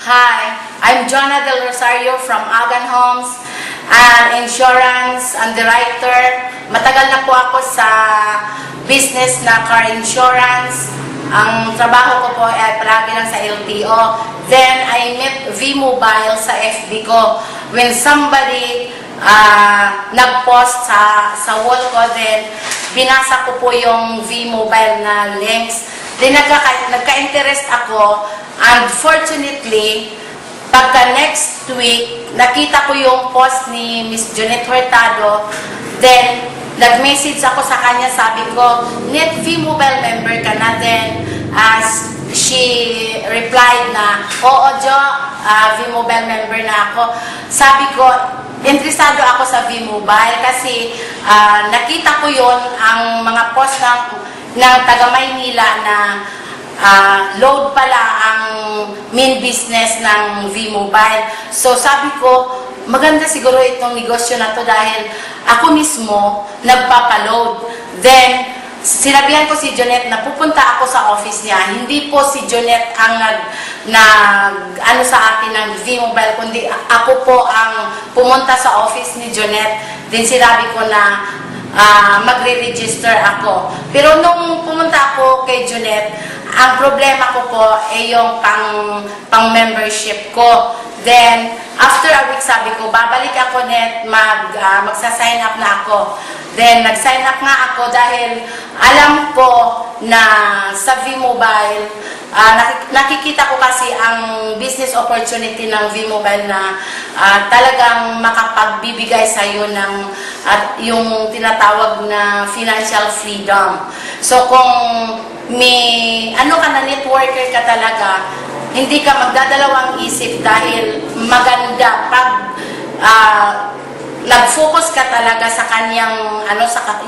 Hi, I'm Jonah Del Rosario from Agan Homes and Insurance Underwriter. Matagal na po ako sa business na car insurance. Ang trabaho ko po ay palagi lang sa LTO. Then I met V-Mobile sa FB ko. When somebody nag-post sa wall ko, then binasa ko po yung V-Mobile na links. Then nagka-interest ako. Unfortunately, pagka next week, nakita ko yung post ni Miss Jonette Hurtado. Then, nag-message ako sa kanya, sabi ko, net V-Mobile member ka na. Then, as she replied na, oo, Jo, V-Mobile member na ako. Sabi ko, interesado ako sa V-Mobile kasi nakita ko yon ang mga post ng taga Maynila na load pala ang main business ng V-Mobile. So sabi ko, maganda siguro itong negosyo na to dahil ako mismo nagpapaload. Then, sinabihan ko si Jonette na pupunta ako sa office niya. Hindi po si Jonette ang ano sa akin ng V-Mobile, kundi ako po ang pumunta sa office ni Jonette. Then sinabi ko na magre-register ako. Pero nung pumunta ako kay Jonette, ang problema ko po ay yung pang-membership ko. Then, after a week, sabi ko, babalik ako net, magsa-sign up na ako. Then, nag-sign up nga ako dahil alam ko na sa V-Mobile, nakikita ko kasi ang business opportunity ng V-Mobile na talagang makapagbibigay sa iyo ng yung tinatawag na financial freedom. So, kung may ano ka na networker ka talaga, hindi ka magdadalawang isip dahil maganda pag nag-focus ka talaga sa kanyang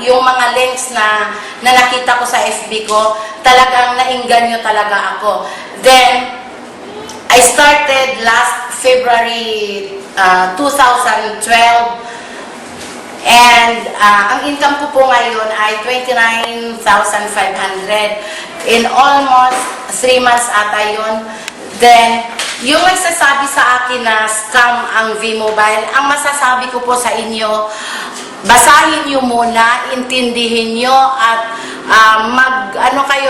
yung mga links na nakita ko sa FB ko, talagang nainganyo talaga ako. Then I started last February 2012. And ang income ko po ngayon ay 29,500. In almost 3 months ata yun. Then, yung nagsasabi sa akin na scam ang V-Mobile, ang masasabi ko po sa inyo, basahin nyo muna, intindihin nyo, at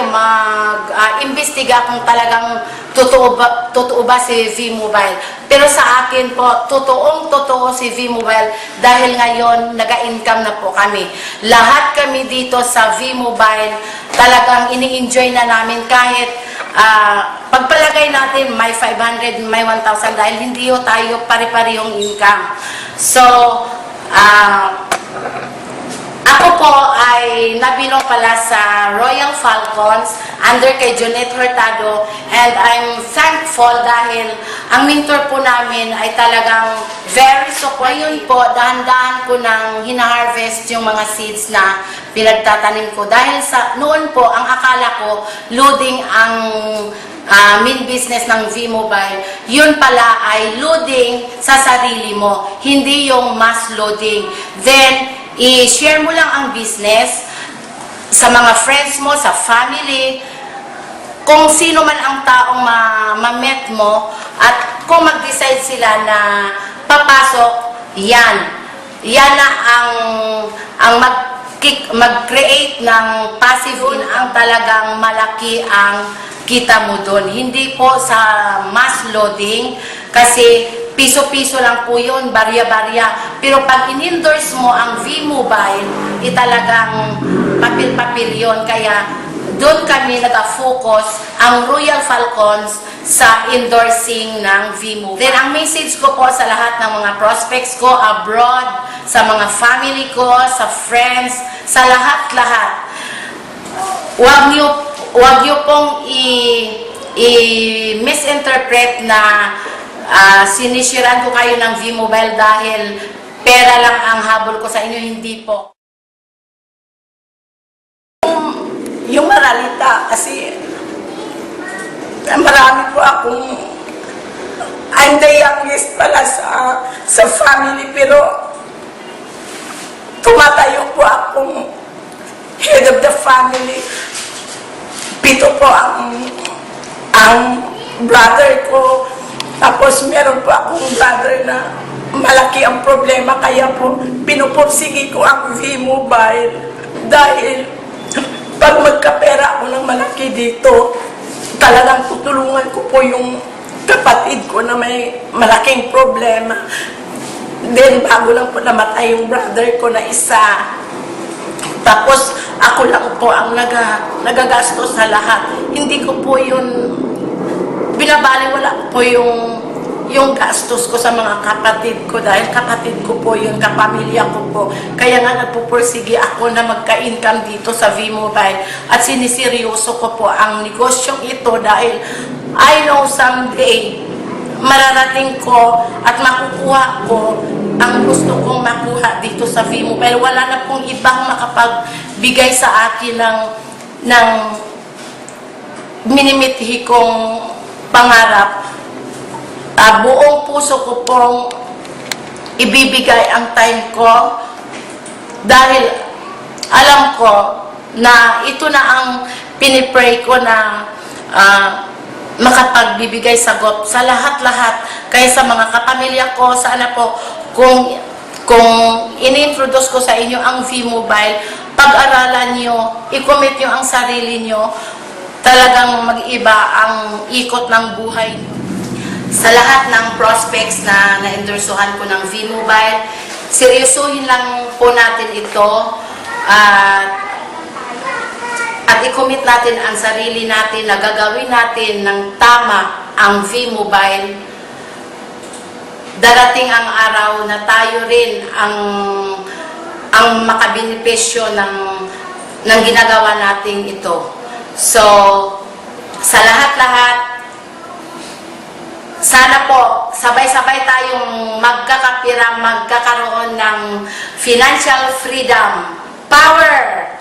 mag-imbestiga kung talagang totoo ba si V-Mobile. Pero sa akin po, totoo si V-Mobile dahil ngayon nag-income na po kami. Lahat kami dito sa V-Mobile talagang ini-enjoy na namin kahit pagpalagay natin may 500, may 1,000 dahil hindi tayo pare-parehong income. So, ako po ay nabilong pala sa Royal Falcons under kay Jonette Hurtado, and I'm thankful dahil ang mentor po namin ay talagang very supportive. Ngayon po, dahan-dahan ko nang hina-harvest yung mga seeds na pinagtatanim ko dahil noon po ang akala ko loading ang main business ng V-Mobile, yun pala ay loading sa sarili mo, hindi yung mass loading. Then, i-share mo lang ang business sa mga friends mo, sa family, kung sino man ang taong ma-met mo, at kung mag-decide sila na papasok, yan na ang mag-create ng passive income, ang talagang malaki ang kita mo doon. Hindi po sa mass loading kasi piso-piso lang po yun, barya-barya. Pero pag in-endorse mo ang V-Mobile, talagang papel-papel yun. Kaya doon kami nag-focus ang Royal Falcons sa endorsing ng V-Mobile. Then ang message ko po sa lahat ng mga prospects ko abroad, sa mga family ko, sa friends, sa lahat-lahat, Huwag niyo pong i-misinterpret na sinisiran ko kayo ng V-Mobile dahil pera lang ang habol ko sa inyo. Hindi po. Yung maralita kasi marami po akong I'm the youngest pala sa family, pero tumatayo po akong head of the family. 7 po ang brother ko, Tapos meron po akong brother na malaki ang problema, kaya po pinupursigi ko ang V-Mobile dahil pag magkapera ako ng malaki dito, talagang tutulungan ko po yung kapatid ko na may malaking problema. Then bago lang po namatay yung brother ko na isa. Tapos ako lang po ang nagagastos sa lahat. Hindi ko po yun binabaliwala po yung gastos ko sa mga kapatid ko dahil kapatid ko po yun, kapamilya ko po. Kaya nga nagpupursige ako na magka-income dito sa V-Mobile at siniseryoso ko po ang negosyong ito dahil I know someday mararating ko at makukuha ko ang gusto kong makuha dito sa V-Mobile. Wala na pong ibang makapagbigay sa akin ng minimithi kong pangarap. Buong puso ko pong ibibigay ang time ko dahil alam ko na ito na ang pinipray ko na makapagbibigay sagot sa lahat-lahat, kaya sa mga kapamilya ko. Sana po kung ini-introduce ko sa inyo ang V-Mobile, pag-aralan nyo, i-commit nyo ang sarili nyo, talagang mag-iba ang ikot ng buhay nyo. Sa lahat ng prospects na na-endorsuhan ko ng V-Mobile, seryosuhin lang po natin ito at i-commit natin ang sarili natin na gagawin natin ng tama ang V-Mobile. Darating ang araw na tayo rin ang makabenepisyo ng ginagawa natin ito. So, sa lahat-lahat, sana po, sabay-sabay tayong magkakapira, magkakaroon ng financial freedom. Power!